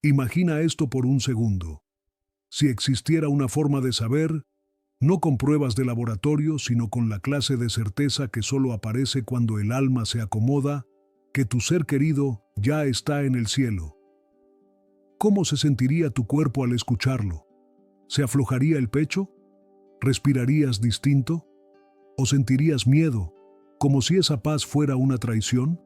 Imagina esto por un segundo. Si existiera una forma de saber, no con pruebas de laboratorio, sino con la clase de certeza que solo aparece cuando el alma se acomoda, que tu ser querido ya está en el cielo. ¿Cómo se sentiría tu cuerpo al escucharlo? ¿Se aflojaría el pecho? ¿Respirarías distinto? ¿O sentirías miedo, como si esa paz fuera una traición?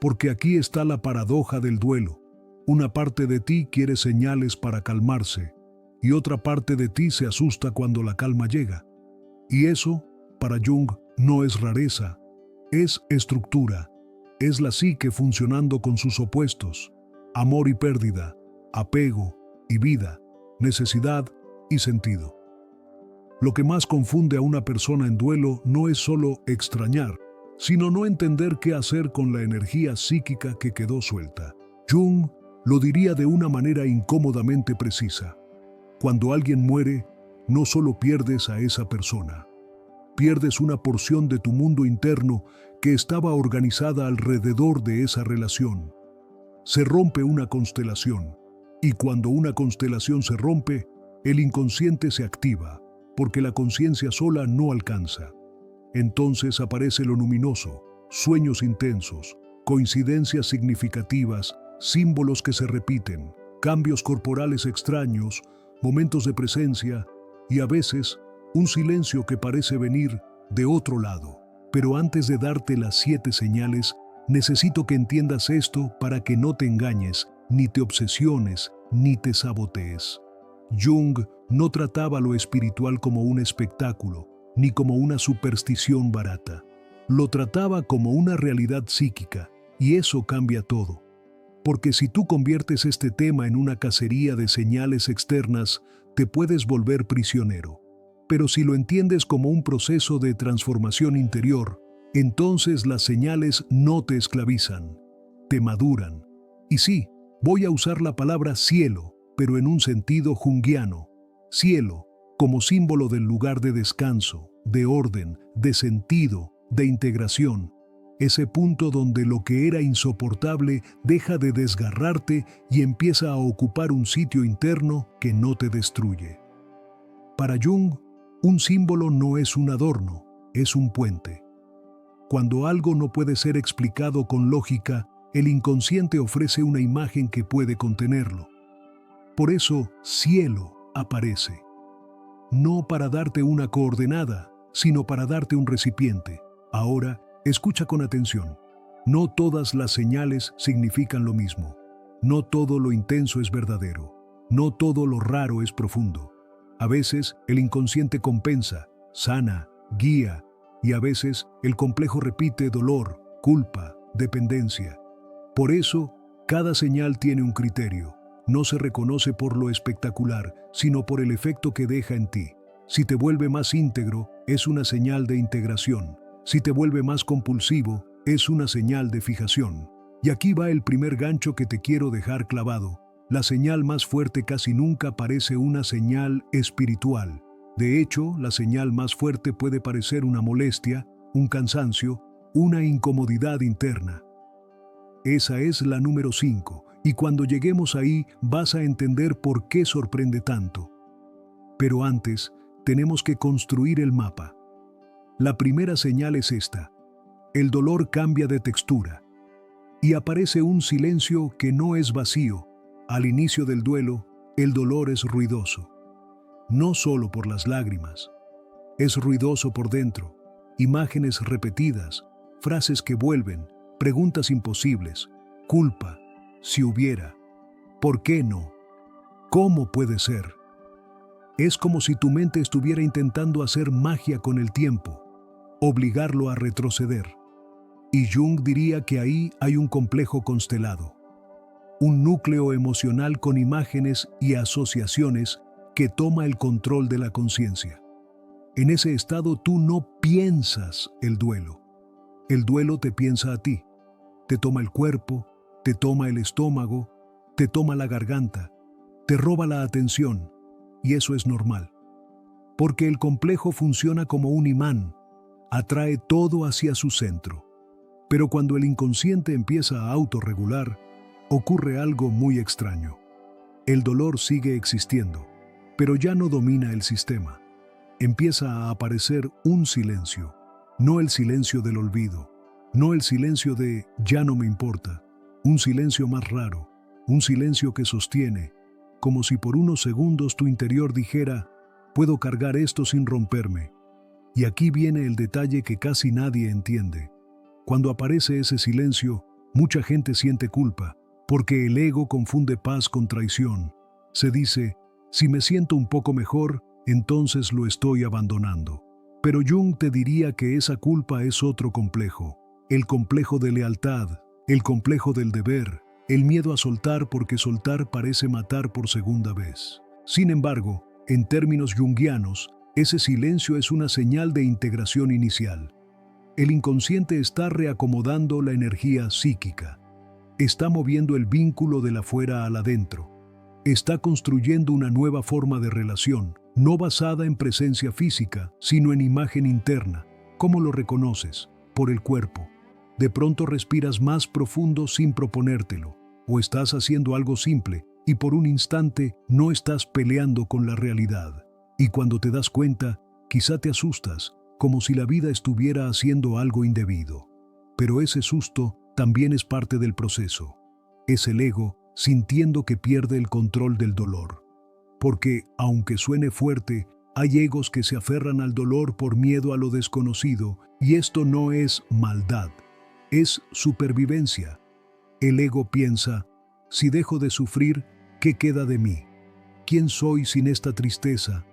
Porque aquí está la paradoja del duelo. Una parte de ti quiere señales para calmarse, y otra parte de ti se asusta cuando la calma llega. Y eso, para Jung, no es rareza, es estructura, es la psique funcionando con sus opuestos, amor y pérdida, apego y vida, necesidad y sentido. Lo que más confunde a una persona en duelo no es solo extrañar, sino no entender qué hacer con la energía psíquica que quedó suelta. Jung lo diría de una manera incómodamente precisa. Cuando alguien muere, no solo pierdes a esa persona, pierdes una porción de tu mundo interno que estaba organizada alrededor de esa relación. Se rompe una constelación, y cuando una constelación se rompe, el inconsciente se activa, porque la conciencia sola no alcanza. Entonces aparece lo luminoso, sueños intensos, coincidencias significativas, símbolos que se repiten, cambios corporales extraños, momentos de presencia y a veces un silencio que parece venir de otro lado. Pero antes de darte las 7 señales, necesito que entiendas esto para que no te engañes, ni te obsesiones, ni te sabotees. Jung no trataba lo espiritual como un espectáculo, ni como una superstición barata. Lo trataba como una realidad psíquica, y eso cambia todo. Porque si tú conviertes este tema en una cacería de señales externas, te puedes volver prisionero. Pero si lo entiendes como un proceso de transformación interior, entonces las señales no te esclavizan, te maduran. Y sí, voy a usar la palabra cielo, pero en un sentido junguiano. Cielo, como símbolo del lugar de descanso, de orden, de sentido, de integración. Ese punto donde lo que era insoportable deja de desgarrarte y empieza a ocupar un sitio interno que no te destruye. Para Jung, un símbolo no es un adorno, es un puente. Cuando algo no puede ser explicado con lógica, el inconsciente ofrece una imagen que puede contenerlo. Por eso, cielo aparece. No para darte una coordenada, sino para darte un recipiente. Ahora, escucha con atención. No todas las señales significan lo mismo. No todo lo intenso es verdadero. No todo lo raro es profundo. A veces el inconsciente compensa, sana, guía, y a veces el complejo repite dolor, culpa, dependencia. Por eso, cada señal tiene un criterio. No se reconoce por lo espectacular, sino por el efecto que deja en ti. Si te vuelve más íntegro, es una señal de integración. Si te vuelve más compulsivo, es una señal de fijación. Y aquí va el primer gancho que te quiero dejar clavado. La señal más fuerte casi nunca parece una señal espiritual. De hecho, la señal más fuerte puede parecer una molestia, un cansancio, una incomodidad interna. Esa es la número 5, y cuando lleguemos ahí vas a entender por qué sorprende tanto. Pero antes, tenemos que construir el mapa. La primera señal es esta. El dolor cambia de textura. Y aparece un silencio que no es vacío. Al inicio del duelo, el dolor es ruidoso. No solo por las lágrimas. Es ruidoso por dentro. Imágenes repetidas, frases que vuelven, preguntas imposibles, culpa, si hubiera, ¿por qué no? ¿Cómo puede ser? Es como si tu mente estuviera intentando hacer magia con el tiempo, obligarlo a retroceder. Y Jung diría que ahí hay un complejo constelado, un núcleo emocional con imágenes y asociaciones que toma el control de la conciencia. En ese estado tú no piensas el duelo te piensa a ti, te toma el cuerpo, te toma el estómago, te toma la garganta, te roba la atención, y eso es normal. Porque el complejo funciona como un imán, atrae todo hacia su centro. Pero cuando el inconsciente empieza a autorregular, ocurre algo muy extraño. El dolor sigue existiendo, pero ya no domina el sistema. Empieza a aparecer un silencio, no el silencio del olvido, no el silencio de ya no me importa, un silencio más raro, un silencio que sostiene, como si por unos segundos tu interior dijera, puedo cargar esto sin romperme. Y aquí viene el detalle que casi nadie entiende. Cuando aparece ese silencio, mucha gente siente culpa, porque el ego confunde paz con traición. Se dice, si me siento un poco mejor, entonces lo estoy abandonando. Pero Jung te diría que esa culpa es otro complejo. El complejo de lealtad, el complejo del deber, el miedo a soltar porque soltar parece matar por segunda vez. Sin embargo, en términos junguianos, ese silencio es una señal de integración inicial. El inconsciente está reacomodando la energía psíquica. Está moviendo el vínculo del afuera al adentro. Está construyendo una nueva forma de relación, no basada en presencia física, sino en imagen interna. ¿Cómo lo reconoces? Por el cuerpo. De pronto respiras más profundo sin proponértelo, o estás haciendo algo simple, y por un instante no estás peleando con la realidad. Y cuando te das cuenta, quizá te asustas, como si la vida estuviera haciendo algo indebido. Pero ese susto también es parte del proceso. Es el ego sintiendo que pierde el control del dolor. Porque, aunque suene fuerte, hay egos que se aferran al dolor por miedo a lo desconocido, y esto no es maldad, es supervivencia. El ego piensa, si dejo de sufrir, ¿qué queda de mí? ¿Quién soy sin esta tristeza?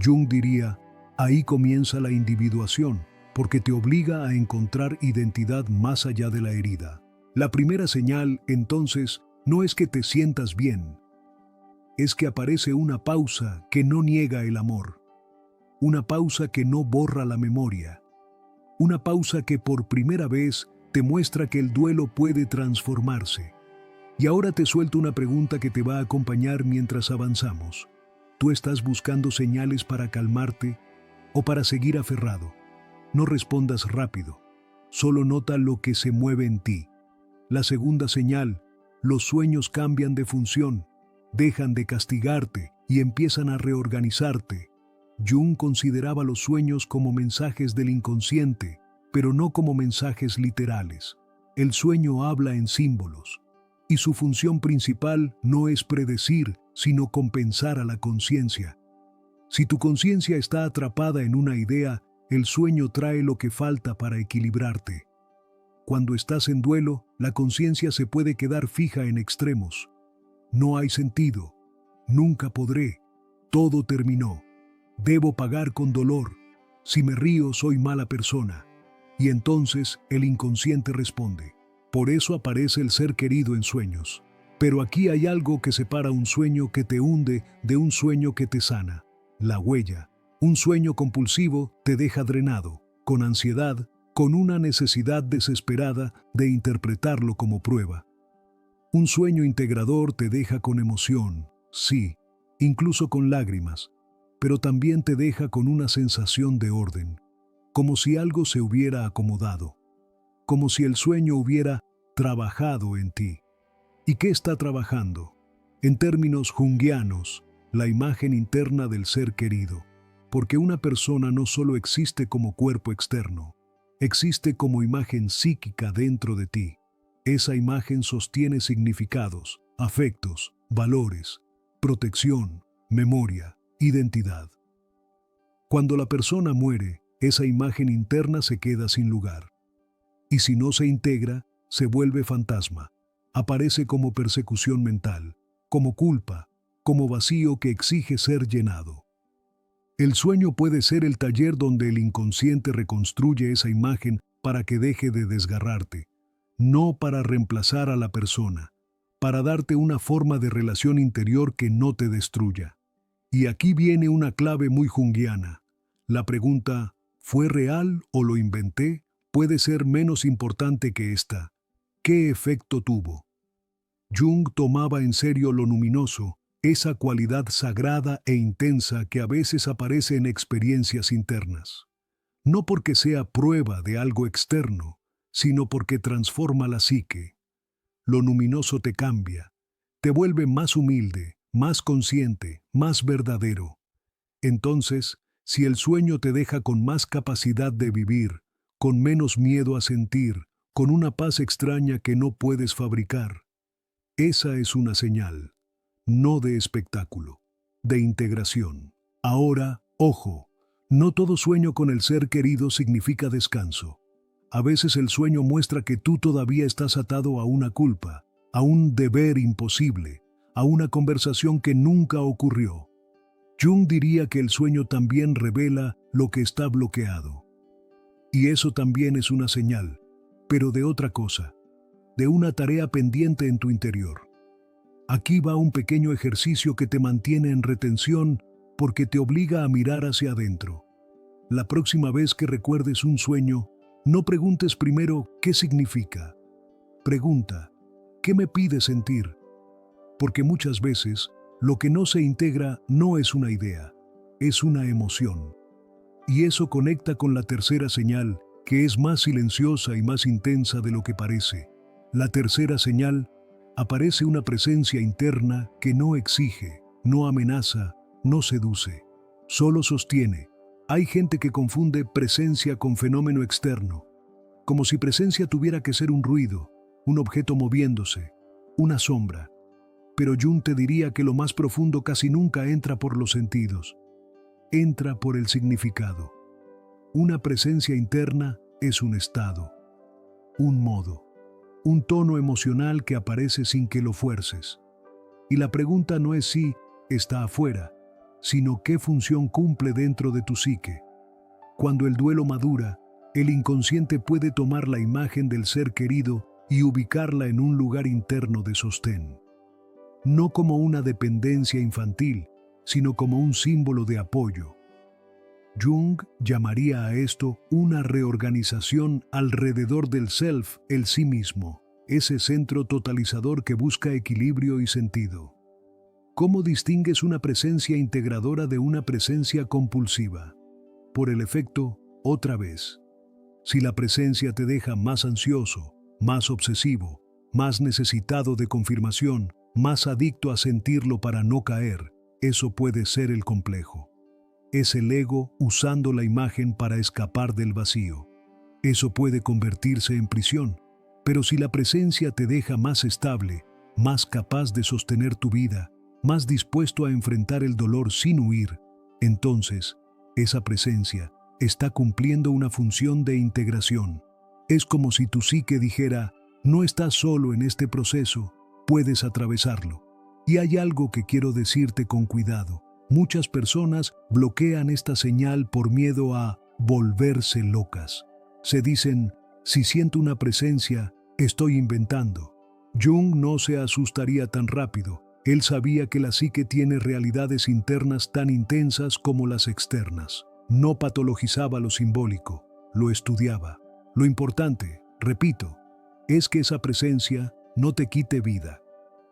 Jung diría, ahí comienza la individuación, porque te obliga a encontrar identidad más allá de la herida. La primera señal, entonces, no es que te sientas bien, es que aparece una pausa que no niega el amor, una pausa que no borra la memoria, una pausa que por primera vez te muestra que el duelo puede transformarse. Y ahora te suelto una pregunta que te va a acompañar mientras avanzamos. ¿Tú estás buscando señales para calmarte o para seguir aferrado? No respondas rápido, solo nota lo que se mueve en ti. La segunda señal, los sueños cambian de función, dejan de castigarte y empiezan a reorganizarte. Jung consideraba los sueños como mensajes del inconsciente, pero no como mensajes literales. El sueño habla en símbolos, y su función principal no es predecir, sino compensar a la conciencia. Si tu conciencia está atrapada en una idea, el sueño trae lo que falta para equilibrarte. Cuando estás en duelo, la conciencia se puede quedar fija en extremos. No hay sentido. Nunca podré. Todo terminó. Debo pagar con dolor. Si me río, soy mala persona. Y entonces el inconsciente responde. Por eso aparece el ser querido en sueños. Pero aquí hay algo que separa un sueño que te hunde de un sueño que te sana. La huella. Un sueño compulsivo te deja drenado, con ansiedad, con una necesidad desesperada de interpretarlo como prueba. Un sueño integrador te deja con emoción, sí, incluso con lágrimas, pero también te deja con una sensación de orden, como si algo se hubiera acomodado, como si el sueño hubiera trabajado en ti. ¿Y qué está trabajando? En términos junguianos, la imagen interna del ser querido, porque una persona no solo existe como cuerpo externo, existe como imagen psíquica dentro de ti. Esa imagen sostiene significados, afectos, valores, protección, memoria, identidad. Cuando la persona muere, esa imagen interna se queda sin lugar. Y si no se integra, se vuelve fantasma. Aparece como persecución mental, como culpa, como vacío que exige ser llenado. El sueño puede ser el taller donde el inconsciente reconstruye esa imagen para que deje de desgarrarte, no para reemplazar a la persona, para darte una forma de relación interior que no te destruya. Y aquí viene una clave muy junguiana. La pregunta, ¿fue real o lo inventé?, puede ser menos importante que esta. ¿Qué efecto tuvo? Jung tomaba en serio lo luminoso, esa cualidad sagrada e intensa que a veces aparece en experiencias internas. No porque sea prueba de algo externo, sino porque transforma la psique. Lo luminoso te cambia, te vuelve más humilde, más consciente, más verdadero. Entonces, si el sueño te deja con más capacidad de vivir, con menos miedo a sentir, con una paz extraña que no puedes fabricar, esa es una señal, no de espectáculo, de integración. Ahora, ojo, no todo sueño con el ser querido significa descanso. A veces el sueño muestra que tú todavía estás atado a una culpa, a un deber imposible, a una conversación que nunca ocurrió. Jung diría que el sueño también revela lo que está bloqueado. Y eso también es una señal, pero de otra cosa, de una tarea pendiente en tu interior. Aquí va un pequeño ejercicio que te mantiene en retención porque te obliga a mirar hacia adentro. La próxima vez que recuerdes un sueño, no preguntes primero qué significa. Pregunta, ¿qué me pide sentir? Porque muchas veces, lo que no se integra no es una idea, es una emoción. Y eso conecta con la tercera señal, que es más silenciosa y más intensa de lo que parece. La tercera señal, aparece una presencia interna que no exige, no amenaza, no seduce, solo sostiene. Hay gente que confunde presencia con fenómeno externo, como si presencia tuviera que ser un ruido, un objeto moviéndose, una sombra. Pero Jung te diría que lo más profundo casi nunca entra por los sentidos, entra por el significado. Una presencia interna es un estado, un modo, un tono emocional que aparece sin que lo fuerces. Y la pregunta no es si está afuera, sino qué función cumple dentro de tu psique. Cuando el duelo madura, el inconsciente puede tomar la imagen del ser querido y ubicarla en un lugar interno de sostén. No como una dependencia infantil, sino como un símbolo de apoyo. Jung llamaría a esto una reorganización alrededor del self, el sí mismo, ese centro totalizador que busca equilibrio y sentido. ¿Cómo distingues una presencia integradora de una presencia compulsiva? Por el efecto, otra vez. Si la presencia te deja más ansioso, más obsesivo, más necesitado de confirmación, más adicto a sentirlo para no caer, eso puede ser el complejo. Es el ego usando la imagen para escapar del vacío. Eso puede convertirse en prisión, pero si la presencia te deja más estable, más capaz de sostener tu vida, más dispuesto a enfrentar el dolor sin huir, entonces, esa presencia está cumpliendo una función de integración. Es como si tu psique dijera, no estás solo en este proceso, puedes atravesarlo. Y hay algo que quiero decirte con cuidado. Muchas personas bloquean esta señal por miedo a volverse locas. Se dicen, si siento una presencia, estoy inventando. Jung no se asustaría tan rápido. Él sabía que la psique tiene realidades internas tan intensas como las externas. No patologizaba lo simbólico, lo estudiaba. Lo importante, repito, es que esa presencia no te quite vida,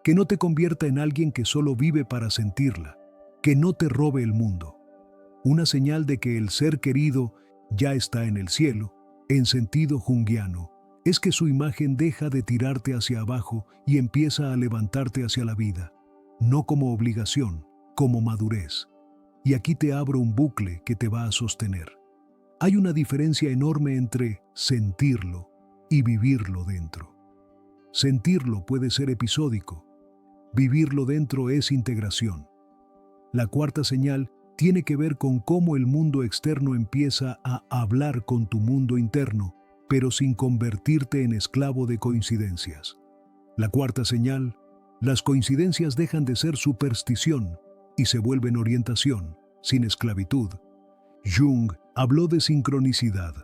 que no te convierta en alguien que solo vive para sentirla, que no te robe el mundo. Una señal de que el ser querido ya está en el cielo, en sentido junguiano, es que su imagen deja de tirarte hacia abajo y empieza a levantarte hacia la vida, no como obligación, como madurez. Y aquí te abro un bucle que te va a sostener. Hay una diferencia enorme entre sentirlo y vivirlo dentro. Sentirlo puede ser episódico. Vivirlo dentro es integración. La cuarta señal tiene que ver con cómo el mundo externo empieza a hablar con tu mundo interno, pero sin convertirte en esclavo de coincidencias. La cuarta señal, las coincidencias dejan de ser superstición y se vuelven orientación, sin esclavitud. Jung habló de sincronicidad,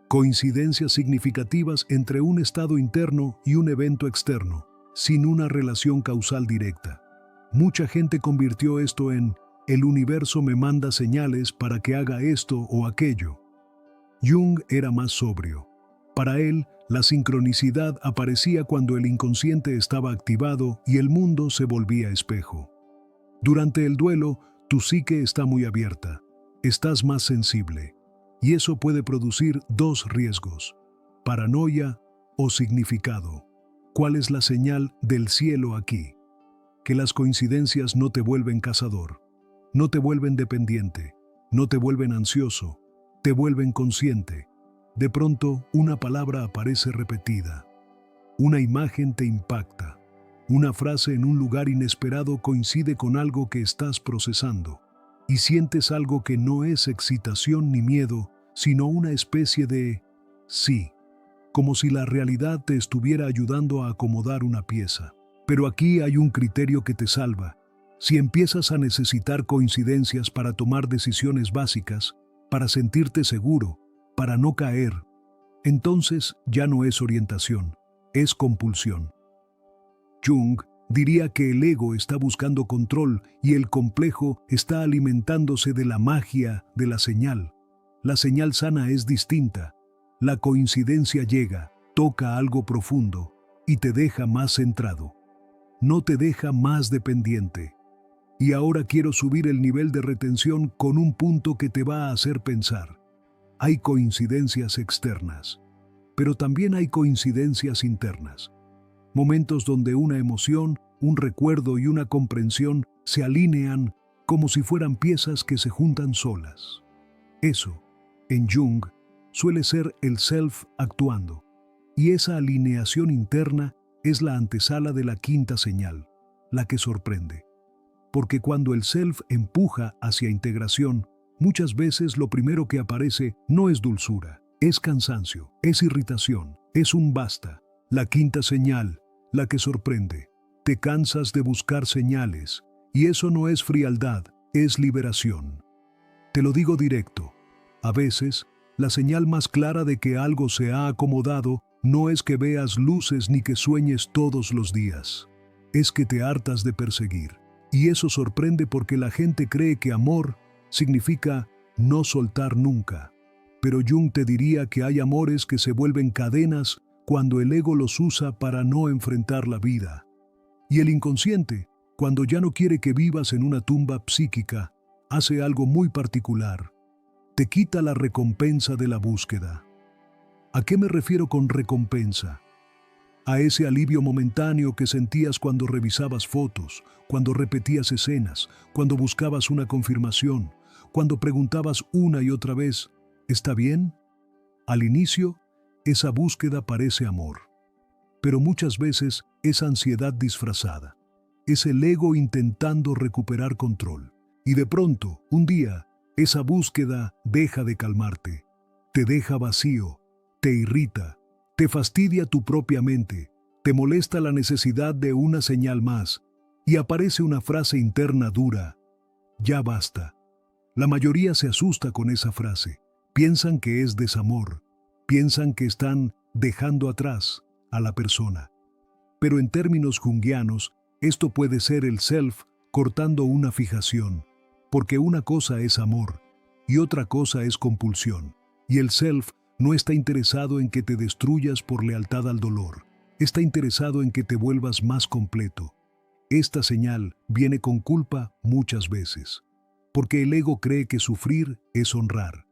coincidencias significativas entre un estado interno y un evento externo, sin una relación causal directa. Mucha gente convirtió esto en el universo me manda señales para que haga esto o aquello. Jung era más sobrio. Para él, la sincronicidad aparecía cuando el inconsciente estaba activado y el mundo se volvía espejo. Durante el duelo, tu psique está muy abierta, estás más sensible, y eso puede producir dos riesgos: paranoia o significado. ¿Cuál es la señal del cielo aquí? que las coincidencias no te vuelven cazador, no te vuelven dependiente, no te vuelven ansioso, te vuelven consciente. De pronto, una palabra aparece repetida. Una imagen te impacta. Una frase en un lugar inesperado coincide con algo que estás procesando. Y sientes algo que no es excitación ni miedo, sino una especie de sí, como si la realidad te estuviera ayudando a acomodar una pieza. Pero aquí hay un criterio que te salva. Si empiezas a necesitar coincidencias para tomar decisiones básicas, para sentirte seguro, para no caer, entonces ya no es orientación, es compulsión. Jung diría que el ego está buscando control y el complejo está alimentándose de la magia de la señal. La señal sana es distinta. La coincidencia llega, toca algo profundo y te deja más centrado. No te deja más dependiente. Y ahora quiero subir el nivel de retención con un punto que te va a hacer pensar. Hay coincidencias externas, pero también hay coincidencias internas. Momentos donde una emoción, un recuerdo y una comprensión se alinean como si fueran piezas que se juntan solas. Eso, en Jung, suele ser el self actuando. Y esa alineación interna es la antesala de la quinta señal, la que sorprende. Porque cuando el self empuja hacia integración, muchas veces lo primero que aparece no es dulzura, es cansancio, es irritación, es un basta. La quinta señal, la que sorprende. Te cansas de buscar señales, y eso no es frialdad, es liberación. Te lo digo directo. A veces, la señal más clara de que algo se ha acomodado no es que veas luces ni que sueñes todos los días. Es que te hartas de perseguir. Y eso sorprende porque la gente cree que amor significa no soltar nunca. Pero Jung te diría que hay amores que se vuelven cadenas cuando el ego los usa para no enfrentar la vida. Y el inconsciente, cuando ya no quiere que vivas en una tumba psíquica, hace algo muy particular. Te quita la recompensa de la búsqueda. ¿A qué me refiero con recompensa? A ese alivio momentáneo que sentías cuando revisabas fotos, cuando repetías escenas, cuando buscabas una confirmación, cuando preguntabas una y otra vez, ¿está bien? Al inicio, esa búsqueda parece amor. Pero muchas veces es ansiedad disfrazada. Es el ego intentando recuperar control. Y de pronto, un día, esa búsqueda deja de calmarte. Te deja vacío, te irrita, te fastidia tu propia mente, te molesta la necesidad de una señal más, y aparece una frase interna dura. Ya basta. La mayoría se asusta con esa frase. Piensan que es desamor. Piensan que están dejando atrás a la persona. Pero en términos junguianos, esto puede ser el self cortando una fijación, porque una cosa es amor y otra cosa es compulsión. Y el self no está interesado en que te destruyas por lealtad al dolor. Está interesado en que te vuelvas más completo. Esta señal viene con culpa muchas veces, porque el ego cree que sufrir es honrar.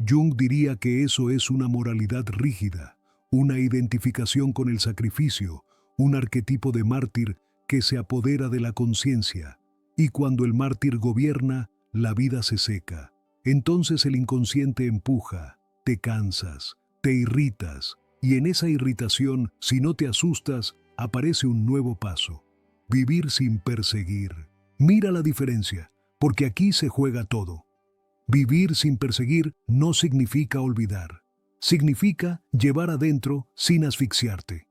Jung diría que eso es una moralidad rígida, una identificación con el sacrificio, un arquetipo de mártir que se apodera de la conciencia. Y cuando el mártir gobierna, la vida se seca. Entonces el inconsciente empuja, te cansas, te irritas, y en esa irritación, si no te asustas, aparece un nuevo paso. Vivir sin perseguir. Mira la diferencia, porque aquí se juega todo. Vivir sin perseguir no significa olvidar. Significa llevar adentro sin asfixiarte.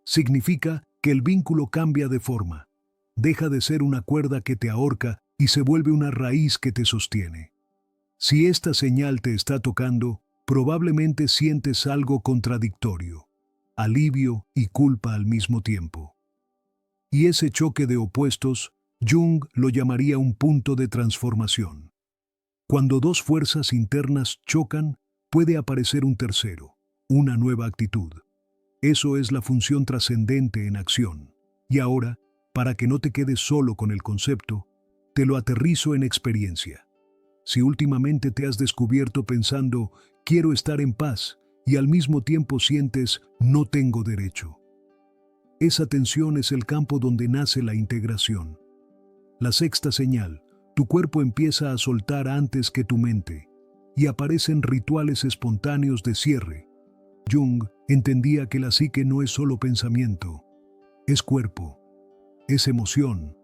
Significa que el vínculo cambia de forma. Deja de ser una cuerda que te ahorca y se vuelve una raíz que te sostiene. Si esta señal te está tocando, probablemente sientes algo contradictorio, alivio y culpa al mismo tiempo. Y ese choque de opuestos, Jung lo llamaría un punto de transformación. Cuando dos fuerzas internas chocan, puede aparecer un tercero, una nueva actitud. Eso es la función trascendente en acción. Y ahora, para que no te quedes solo con el concepto, te lo aterrizo en experiencia. Si últimamente te has descubierto pensando, quiero estar en paz, y al mismo tiempo sientes, no tengo derecho. Esa tensión es el campo donde nace la integración. La sexta señal: tu cuerpo empieza a soltar antes que tu mente, y aparecen rituales espontáneos de cierre. Jung entendía que la psique no es solo pensamiento, es cuerpo, es emoción,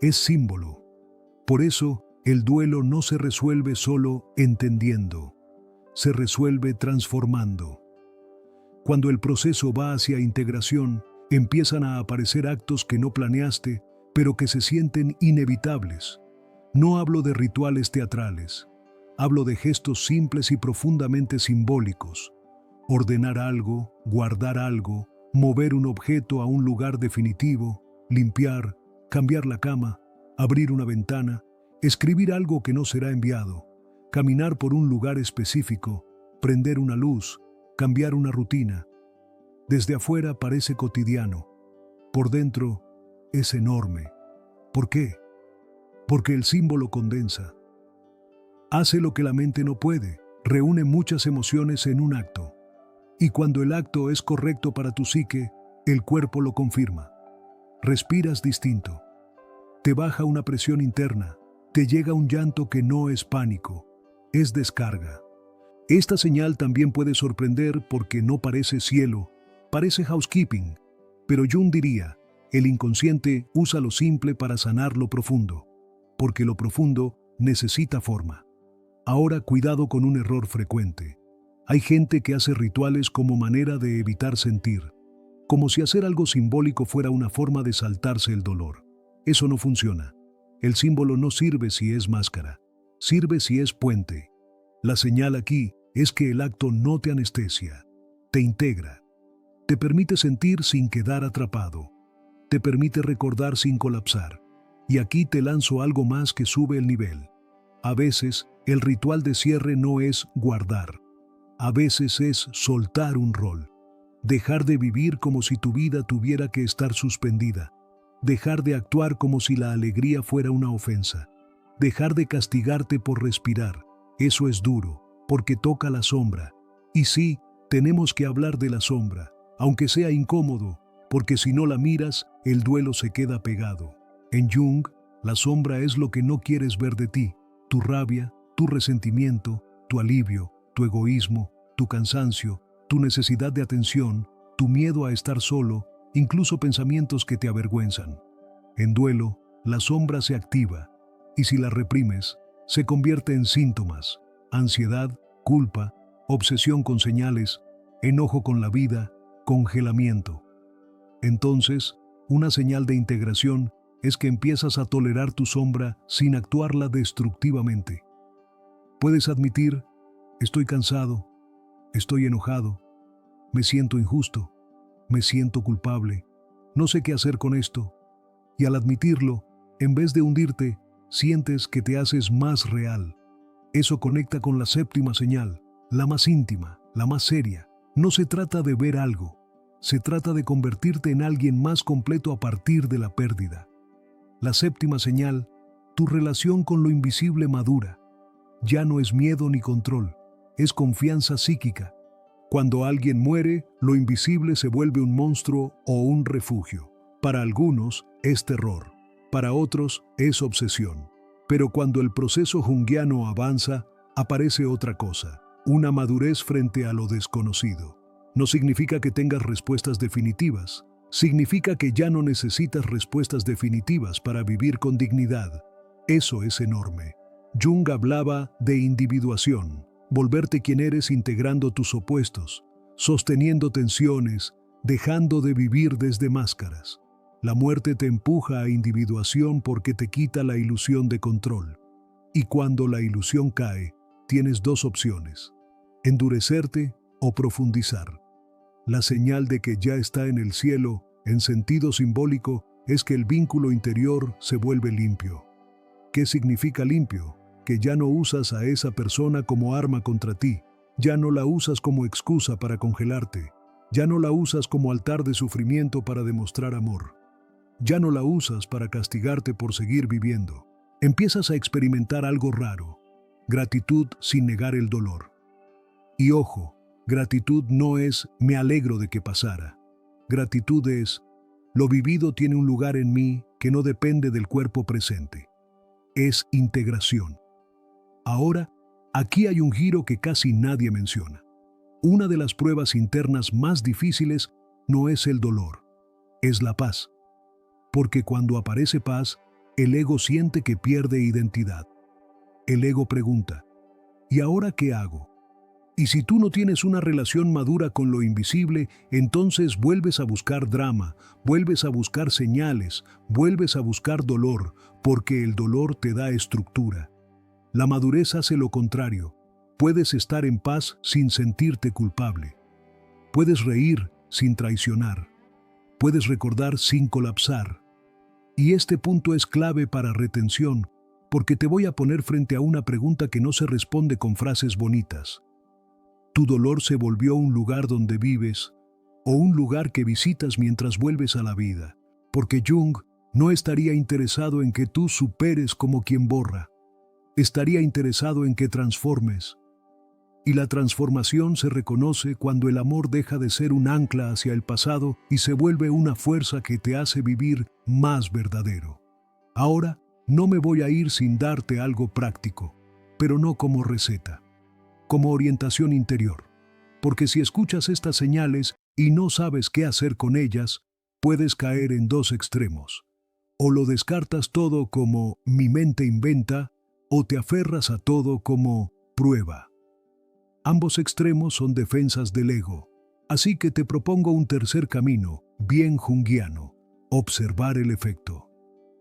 es símbolo. Por eso, el duelo no se resuelve solo entendiendo, se resuelve transformando. Cuando el proceso va hacia integración, empiezan a aparecer actos que no planeaste, pero que se sienten inevitables. No hablo de rituales teatrales, hablo de gestos simples y profundamente simbólicos. Ordenar algo, guardar algo, mover un objeto a un lugar definitivo, limpiar, cambiar la cama, abrir una ventana, escribir algo que no será enviado, caminar por un lugar específico, prender una luz, cambiar una rutina. Desde afuera parece cotidiano, por dentro es enorme. ¿Por qué? Porque el símbolo condensa. Hace lo que la mente no puede, reúne muchas emociones en un acto. Y cuando el acto es correcto para tu psique, el cuerpo lo confirma. Respiras distinto. Te baja una presión interna, te llega un llanto que no es pánico, es descarga. Esta señal también puede sorprender porque no parece cielo, parece housekeeping, pero Jung diría, el inconsciente usa lo simple para sanar lo profundo, porque lo profundo necesita forma. Ahora cuidado con un error frecuente. Hay gente que hace rituales como manera de evitar sentir, como si hacer algo simbólico fuera una forma de saltarse el dolor. Eso no funciona. El símbolo no sirve si es máscara, sirve si es puente. La señal aquí es que el acto no te anestesia, te integra, te permite sentir sin quedar atrapado, te permite recordar sin colapsar. Y aquí te lanzo algo más que sube el nivel. A veces, el ritual de cierre no es guardar. A veces es soltar un rol. Dejar de vivir como si tu vida tuviera que estar suspendida. Dejar de actuar como si la alegría fuera una ofensa. Dejar de castigarte por respirar. Eso es duro, porque toca la sombra. Y sí, tenemos que hablar de la sombra, aunque sea incómodo, porque si no la miras, el duelo se queda pegado. En Jung, la sombra es lo que no quieres ver de ti, tu rabia, tu resentimiento, tu alivio, tu egoísmo, tu cansancio, tu necesidad de atención, tu miedo a estar solo, incluso pensamientos que te avergüenzan. En duelo, la sombra se activa, y si la reprimes, se convierte en síntomas: ansiedad, culpa, obsesión con señales, enojo con la vida, congelamiento. Entonces, una señal de integración es que empiezas a tolerar tu sombra sin actuarla destructivamente. Puedes admitir: estoy cansado, estoy enojado, me siento injusto, me siento culpable, no sé qué hacer con esto. Y al admitirlo, en vez de hundirte, sientes que te haces más real. Eso conecta con la séptima señal, la más íntima, la más seria. No se trata de ver algo, se trata de convertirte en alguien más completo a partir de la pérdida. La séptima señal, tu relación con lo invisible madura. Ya no es miedo ni control, es confianza psíquica. Cuando alguien muere, lo invisible se vuelve un monstruo o un refugio. Para algunos es terror, para otros es obsesión. Pero cuando el proceso junguiano avanza, aparece otra cosa, una madurez frente a lo desconocido. No significa que tengas respuestas definitivas, significa que ya no necesitas respuestas definitivas para vivir con dignidad. Eso es enorme. Jung hablaba de individuación, volverte quien eres integrando tus opuestos, sosteniendo tensiones, dejando de vivir desde máscaras. La muerte te empuja a individuación porque te quita la ilusión de control. Y cuando la ilusión cae, tienes dos opciones: endurecerte o profundizar. La señal de que ya está en el cielo, en sentido simbólico, es que el vínculo interior se vuelve limpio. ¿Qué significa limpio? Que ya no usas a esa persona como arma contra ti, ya no la usas como excusa para congelarte, ya no la usas como altar de sufrimiento para demostrar amor, ya no la usas para castigarte por seguir viviendo. Empiezas a experimentar algo raro: gratitud sin negar el dolor. Y ojo, gratitud no es "me alegro de que pasara". Gratitud es Lo vivido tiene un lugar en mí que no depende del cuerpo presente. Es integración. Ahora, aquí hay un giro que casi nadie menciona. Una de las pruebas internas más difíciles no es el dolor, es la paz. Porque cuando aparece paz, el ego siente que pierde identidad. El ego pregunta, ¿y ahora qué hago? Y si tú no tienes una relación madura con lo invisible, entonces vuelves a buscar drama, vuelves a buscar señales, vuelves a buscar dolor, porque el dolor te da estructura. La madurez hace lo contrario. Puedes estar en paz sin sentirte culpable. Puedes reír sin traicionar. Puedes recordar sin colapsar. Y este punto es clave para retención, porque te voy a poner frente a una pregunta que no se responde con frases bonitas. ¿Tu dolor se volvió un lugar donde vives o un lugar que visitas mientras vuelves a la vida? Porque Jung no estaría interesado en que tú superes como quien borra. Estaría interesado en que transformes. Y la transformación se reconoce cuando el amor deja de ser un ancla hacia el pasado y se vuelve una fuerza que te hace vivir más verdadero. Ahora, no me voy a ir sin darte algo práctico, pero no como receta, como orientación interior. Porque si escuchas estas señales y no sabes qué hacer con ellas, puedes caer en dos extremos. O lo descartas todo como mi mente inventa, o te aferras a todo como prueba. Ambos extremos son defensas del ego. Así que te propongo un tercer camino, bien junguiano: observar el efecto.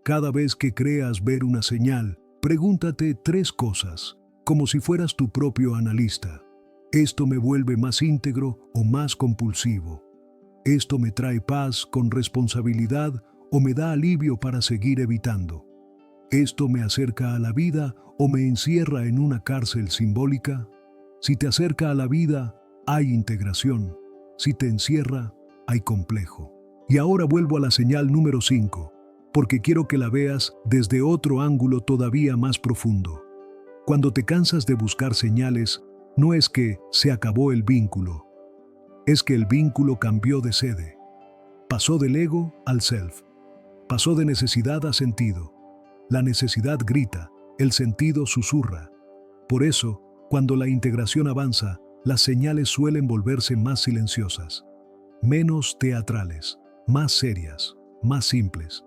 Cada vez que creas ver una señal, pregúntate 3 cosas, como si fueras tu propio analista. ¿Esto me vuelve más íntegro o más compulsivo? ¿Esto me trae paz con responsabilidad o me da alivio para seguir evitando? ¿Esto me acerca a la vida o me encierra en una cárcel simbólica? Si te acerca a la vida, hay integración. Si te encierra, hay complejo. Y ahora vuelvo a la señal número 5, porque quiero que la veas desde otro ángulo todavía más profundo. Cuando te cansas de buscar señales, no es que se acabó el vínculo, es que el vínculo cambió de sede. Pasó del ego al self. Pasó de necesidad a sentido. La necesidad grita, el sentido susurra. Por eso, cuando la integración avanza, las señales suelen volverse más silenciosas, menos teatrales, más serias, más simples.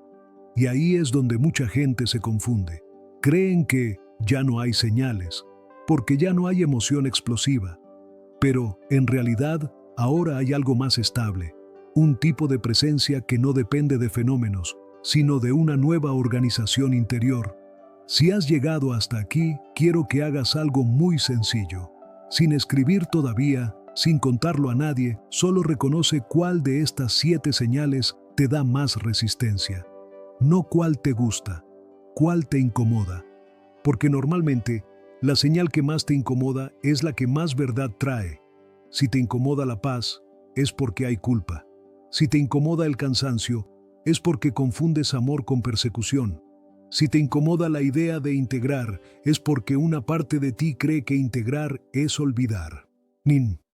Y ahí es donde mucha gente se confunde. Creen que ya no hay señales, porque ya no hay emoción explosiva. Pero, en realidad, ahora hay algo más estable, un tipo de presencia que no depende de fenómenos, sino de una nueva organización interior. Si has llegado hasta aquí, quiero que hagas algo muy sencillo. Sin escribir todavía, sin contarlo a nadie, solo reconoce cuál de estas 7 señales te da más resistencia. No cuál te gusta, cuál te incomoda. Porque normalmente, la señal que más te incomoda es la que más verdad trae. Si te incomoda la paz, es porque hay culpa. Si te incomoda el cansancio, es porque confundes amor con persecución. Si te incomoda la idea de integrar, es porque una parte de ti cree que integrar es olvidar. Nin.